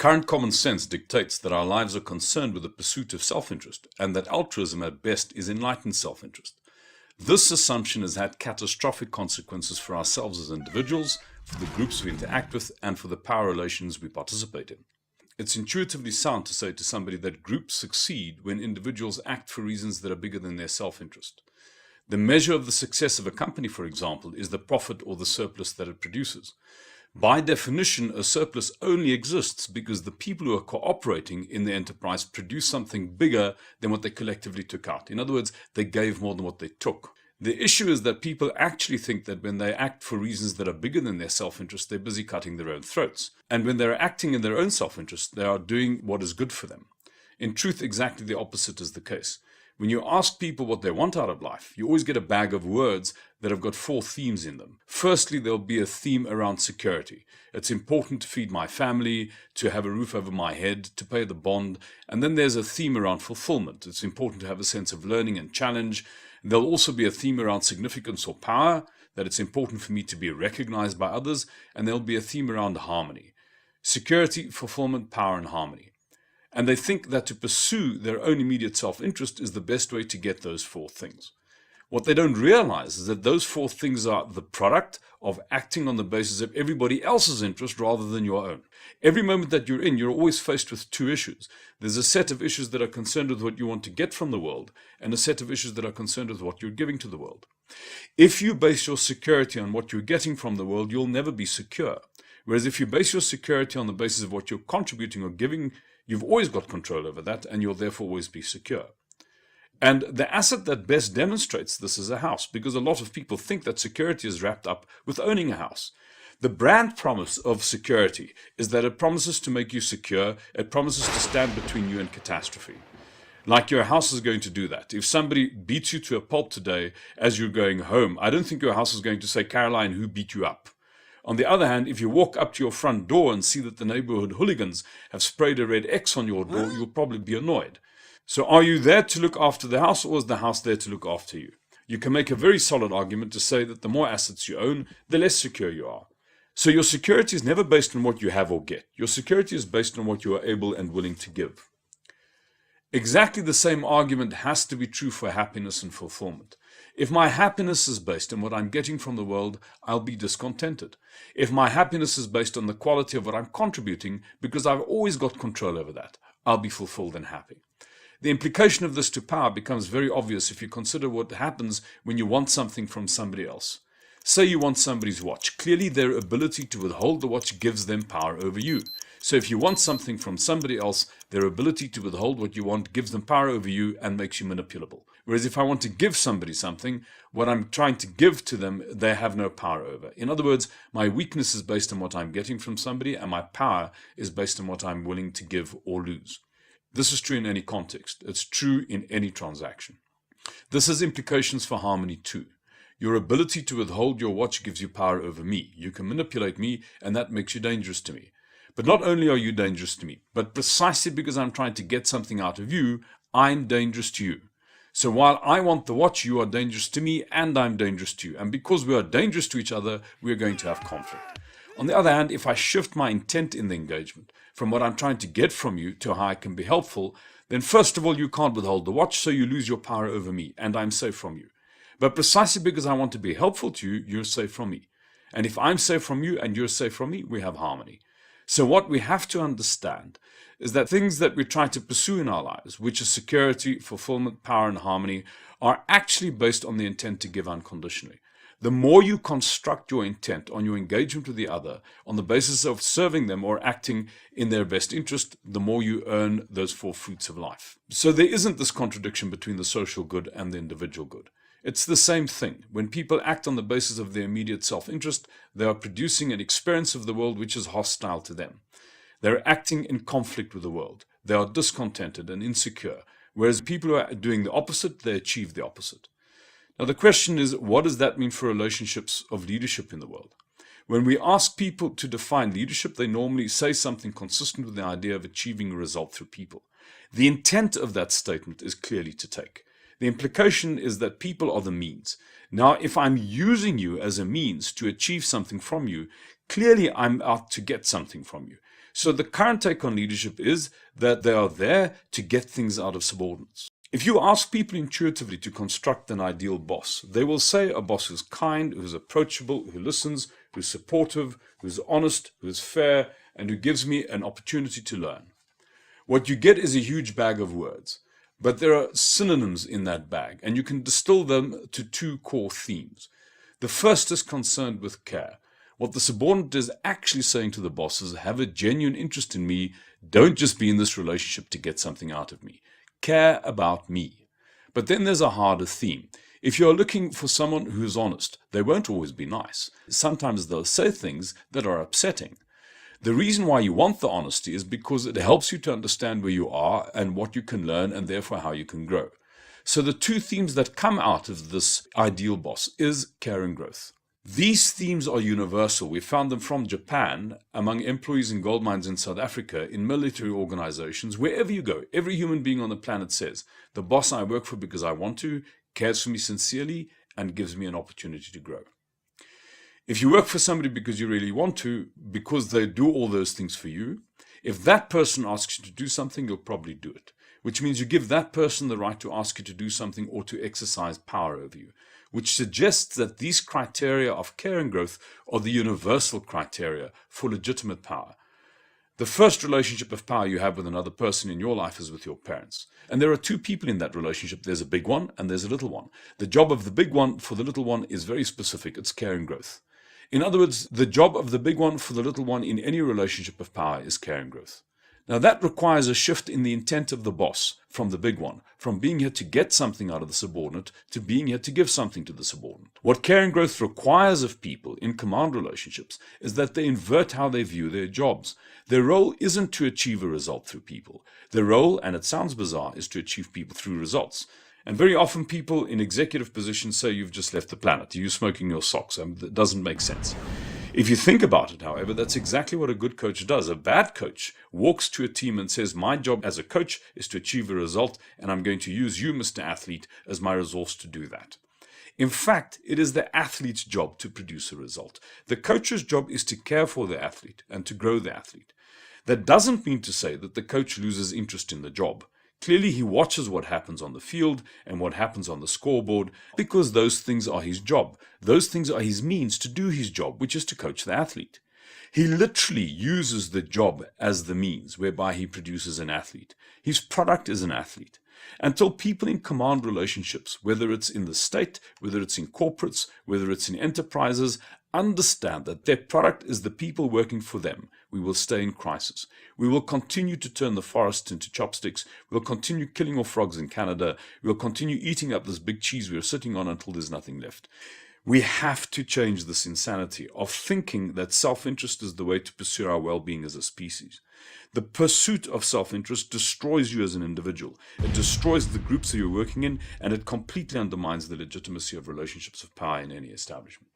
Current common sense dictates that our lives are concerned with the pursuit of self-interest, and that altruism at best is enlightened self-interest. This assumption has had catastrophic consequences for ourselves as individuals, for the groups we interact with, and for the power relations we participate in. It's intuitively sound to say to somebody that groups succeed when individuals act for reasons that are bigger than their self-interest. The measure of the success of a company, for example, is the profit or the surplus that it produces. By definition, a surplus only exists because the people who are cooperating in the enterprise produce something bigger than what they collectively took out. In other words, they gave more than what they took. The issue is that people actually think that when they act for reasons that are bigger than their self-interest, they're busy cutting their own throats. And when they're acting in their own self-interest, they are doing what is good for them. In truth, exactly the opposite is the case. When you ask people what they want out of life, you always get a bag of words that have got 4 themes in them. Firstly, there'll be a theme around security. It's important to feed my family, to have a roof over my head, to pay the bond. And then there's a theme around fulfillment. It's important to have a sense of learning and challenge. And there'll also be a theme around significance or power, that it's important for me to be recognized by others. And there'll be a theme around harmony. Security, fulfillment, power, and harmony. And they think that to pursue their own immediate self-interest is the best way to get those 4 things. What they don't realize is that those 4 things are the product of acting on the basis of everybody else's interest rather than your own. Every moment that you're in, you're always faced with 2 issues. There's a set of issues that are concerned with what you want to get from the world, and a set of issues that are concerned with what you're giving to the world. If you base your security on what you're getting from the world, you'll never be secure. Whereas if you base your security on the basis of what you're contributing or giving, you've always got control over that, and you'll therefore always be secure. And the asset that best demonstrates this is a house, because a lot of people think that security is wrapped up with owning a house. The brand promise of security is that it promises to make you secure, it promises to stand between you and catastrophe. Like your house is going to do that. If somebody beats you to a pulp today as you're going home, I don't think your house is going to say, "Caroline, who beat you up?" On the other hand, if you walk up to your front door and see that the neighborhood hooligans have sprayed a red X on your door, you'll probably be annoyed. So are you there to look after the house, or is the house there to look after you? You can make a very solid argument to say that the more assets you own, the less secure you are. So your security is never based on what you have or get. Your security is based on what you are able and willing to give. Exactly the same argument has to be true for happiness and fulfillment. If my happiness is based on what I'm getting from the world, I'll be discontented. If my happiness is based on the quality of what I'm contributing, because I've always got control over that, I'll be fulfilled and happy. The implication of this to power becomes very obvious if you consider what happens when you want something from somebody else. Say you want somebody's watch. Clearly their ability to withhold the watch gives them power over you. So if you want something from somebody else, their ability to withhold what you want gives them power over you and makes you manipulable. Whereas if I want to give somebody something, what I'm trying to give to them, they have no power over. In other words, my weakness is based on what I'm getting from somebody, and my power is based on what I'm willing to give or lose. This is true in any context. It's true in any transaction. This has implications for harmony too. Your ability to withhold your watch gives you power over me. You can manipulate me, and that makes you dangerous to me. But not only are you dangerous to me, but precisely because I'm trying to get something out of you, I'm dangerous to you. So while I want the watch, you are dangerous to me, and I'm dangerous to you. And because we are dangerous to each other, we are going to have conflict. On the other hand, if I shift my intent in the engagement from what I'm trying to get from you to how I can be helpful, then first of all, you can't withhold the watch, so you lose your power over me, and I'm safe from you. But precisely because I want to be helpful to you, you're safe from me. And if I'm safe from you and you're safe from me, we have harmony. So what we have to understand is that things that we try to pursue in our lives, which is security, fulfillment, power, and harmony, are actually based on the intent to give unconditionally. The more you construct your intent on your engagement with the other on the basis of serving them or acting in their best interest, the more you earn those 4 fruits of life. So there isn't this contradiction between the social good and the individual good. It's the same thing. When people act on the basis of their immediate self-interest, they are producing an experience of the world which is hostile to them. They're acting in conflict with the world. They are discontented and insecure, whereas people who are doing the opposite, they achieve the opposite. Now the question is, what does that mean for relationships of leadership in the world? When we ask people to define leadership, they normally say something consistent with the idea of achieving a result through people. The intent of that statement is clearly to take. The implication is that people are the means. Now, if I'm using you as a means to achieve something from you, clearly I'm out to get something from you. So the current take on leadership is that they are there to get things out of subordinates. If you ask people intuitively to construct an ideal boss, they will say a boss who's kind, who's approachable, who listens, who's supportive, who's honest, who's fair, and who gives me an opportunity to learn. What you get is a huge bag of words, but there are synonyms in that bag, and you can distill them to two core themes. The first is concerned with care. What the subordinate is actually saying to the boss is, have a genuine interest in me, don't just be in this relationship to get something out of me. Care about me. But then there's a harder theme. If you're looking for someone who's honest, they won't always be nice. Sometimes they'll say things that are upsetting. The reason why you want the honesty is because it helps you to understand where you are and what you can learn and therefore how you can grow. So the two themes that come out of this ideal boss is care and growth. These themes are universal. We found them from Japan, among employees in gold mines in South Africa, in military organizations, wherever you go. Every human being on the planet says, the boss I work for because I want to, cares for me sincerely, and gives me an opportunity to grow. If you work for somebody because you really want to, because they do all those things for you, if that person asks you to do something, you'll probably do it. Which means you give that person the right to ask you to do something or to exercise power over you, which suggests that these criteria of care and growth are the universal criteria for legitimate power. The first relationship of power you have with another person in your life is with your parents. And there are two people in that relationship. There's a big one and there's a little one. The job of the big one for the little one is very specific. It's care and growth. In other words, the job of the big one for the little one in any relationship of power is care and growth. Now that requires a shift in the intent of the boss from the big one, from being here to get something out of the subordinate to being here to give something to the subordinate. What care and growth requires of people in command relationships is that they invert how they view their jobs. Their role isn't to achieve a result through people. Their role, and it sounds bizarre, is to achieve people through results. And very often people in executive positions say you've just left the planet. You're smoking your socks. That doesn't make sense. If you think about it, however, that's exactly what a good coach does. A bad coach walks to a team and says, my job as a coach is to achieve a result, and I'm going to use you, Mr. Athlete, as my resource to do that. In fact, it is the athlete's job to produce a result. The coach's job is to care for the athlete and to grow the athlete. That doesn't mean to say that the coach loses interest in the job. Clearly, he watches what happens on the field and what happens on the scoreboard because those things are his job. Those things are his means to do his job, which is to coach the athlete. He literally uses the job as the means whereby he produces an athlete. His product is an athlete. Until people in command relationships, whether it's in the state, whether it's in corporates, whether it's in enterprises, understand that their product is the people working for them, we will stay in crisis. We will continue to turn the forests into chopsticks. We'll continue killing off frogs in Canada. We'll continue eating up this big cheese we're sitting on until there's nothing left. We have to change this insanity of thinking that self-interest is the way to pursue our well-being as a species. The pursuit of self-interest destroys you as an individual. It destroys the groups that you're working in, and it completely undermines the legitimacy of relationships of power in any establishment.